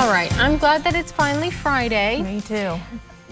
All right, I'm glad that it's finally Friday. Me too.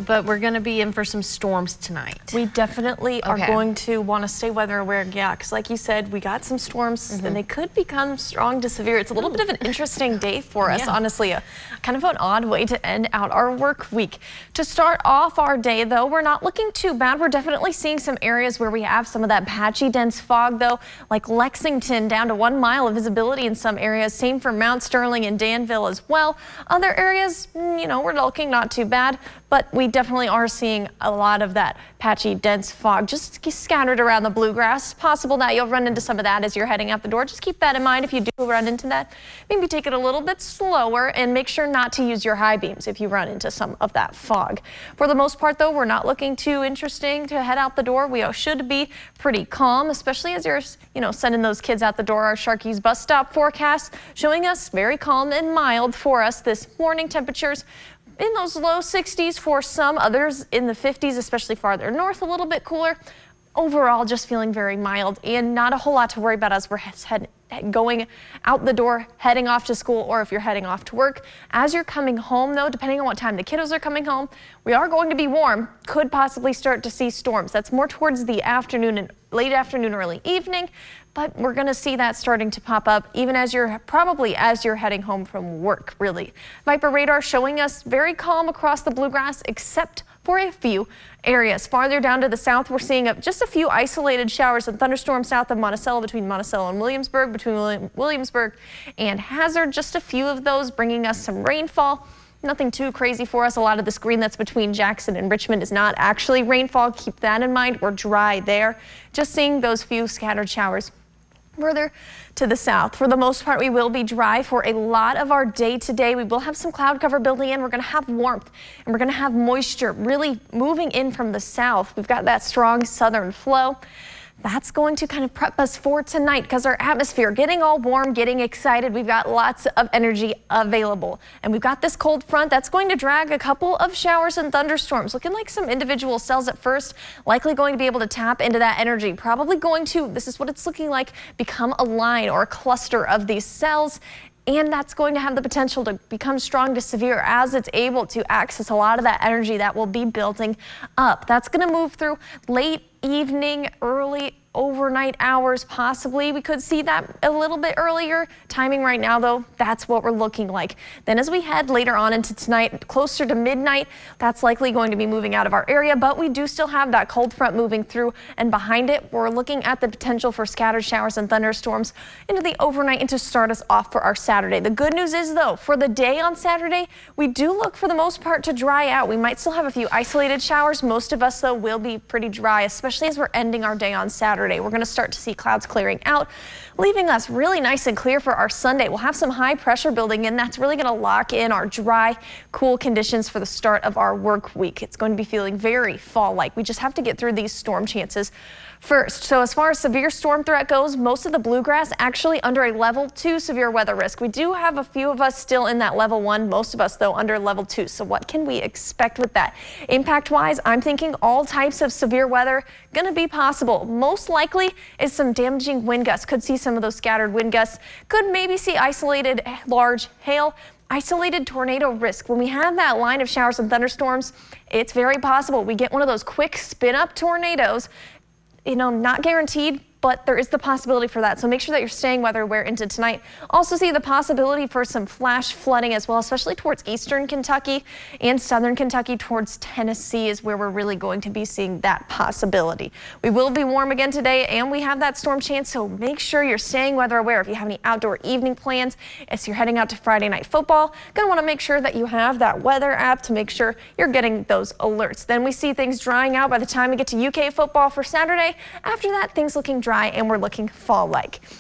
But we're going to be in for some storms tonight. We definitely are going to want to stay weather aware, yeah, because like you said, we got some storms and they could become strong to severe. It's a little bit of an interesting day for us, honestly, kind of an odd way to end out our work week. To start off our day, though, we're not looking too bad. We're definitely seeing some areas where we have some of that patchy, dense fog, though, like Lexington, down to 1 mile of visibility in some areas. Same for Mount Sterling and Danville as well. Other areas, you know, we're looking not too bad, but we definitely are seeing a lot of that patchy, dense fog just scattered around the bluegrass. Possible that you'll run into some of that as you're heading out the door. Just keep that in mind if you do run into that. Maybe take it a little bit slower and make sure not to use your high beams if you run into some of that fog. For the most part, though, we're not looking too interesting to head out the door. We should be pretty calm, especially as you're, sending those kids out the door. Our Sharky's bus stop forecast showing us very calm and mild for us this morning. Temperatures in those low 60s for some, others in the 50s, especially farther north, a little bit cooler. Overall, just feeling very mild and not a whole lot to worry about as we're going out the door, heading off to school, or if you're heading off to work. As you're coming home, though, depending on what time the kiddos are coming home, we are going to be warm. Could possibly start to see storms. That's more towards the afternoon and late afternoon, early evening. But we're going to see that starting to pop up even as you're heading home from work, really. Viper radar showing us very calm across the bluegrass, except for a few areas. Farther down to the south, we're seeing just a few isolated showers and thunderstorms south of Monticello, between Monticello and Williamsburg, between Williamsburg and Hazard. Just a few of those bringing us some rainfall. Nothing too crazy for us. A lot of this green that's between Jackson and Richmond is not actually rainfall. Keep that in mind. We're dry there. Just seeing those few scattered showers. Further to the south, for the most part, we will be dry for a lot of our day today. We will have some cloud cover building in. We're going to have warmth and we're going to have moisture really moving in from the south. We've got that strong southern flow. That's going to kind of prep us for tonight because our atmosphere getting all warm, getting excited. We've got lots of energy available. And we've got this cold front that's going to drag a couple of showers and thunderstorms. Looking like some individual cells at first, likely going to be able to tap into that energy. Probably going to, this is what it's looking like, become a line or a cluster of these cells. And that's going to have the potential to become strong to severe as it's able to access a lot of that energy that will be building up. That's going to move through late evening, early overnight hours, possibly. We could see that a little bit earlier. Timing right now, though, that's what we're looking like. Then as we head later on into tonight, closer to midnight, that's likely going to be moving out of our area, but we do still have that cold front moving through, and behind it, we're looking at the potential for scattered showers and thunderstorms into the overnight and to start us off for our Saturday. The good news is, though, for the day on Saturday, we do look for the most part to dry out. We might still have a few isolated showers. Most of us, though, will be pretty dry, especially as we're ending our day on Saturday. We're going to start to see clouds clearing out, leaving us really nice and clear for our Sunday. We'll have some high pressure building in. That's really going to lock in our dry, cool conditions for the start of our work week. It's going to be feeling very fall-like. We just have to get through these storm chances first. So as far as severe storm threat goes, most of the bluegrass actually under a level 2 severe weather risk. We do have a few of us still in that level 1, most of us though under level 2. So what can we expect with that? Impact wise, I'm thinking all types of severe weather going to be possible. Most likely is some damaging wind gusts. Could see some of those scattered wind gusts. Could maybe see isolated large hail. Isolated tornado risk. When we have that line of showers and thunderstorms, it's very possible we get one of those quick spin up tornadoes. Not guaranteed, but there is the possibility for that. So make sure that you're staying weather aware into tonight. Also see the possibility for some flash flooding as well, especially towards eastern Kentucky and southern Kentucky towards Tennessee is where we're really going to be seeing that possibility. We will be warm again today and we have that storm chance. So make sure you're staying weather aware. If you have any outdoor evening plans, as you're heading out to Friday night football, going to want to make sure that you have that weather app to make sure you're getting those alerts. Then we see things drying out by the time we get to UK football for Saturday. After that, things looking dry and we're looking fall-like.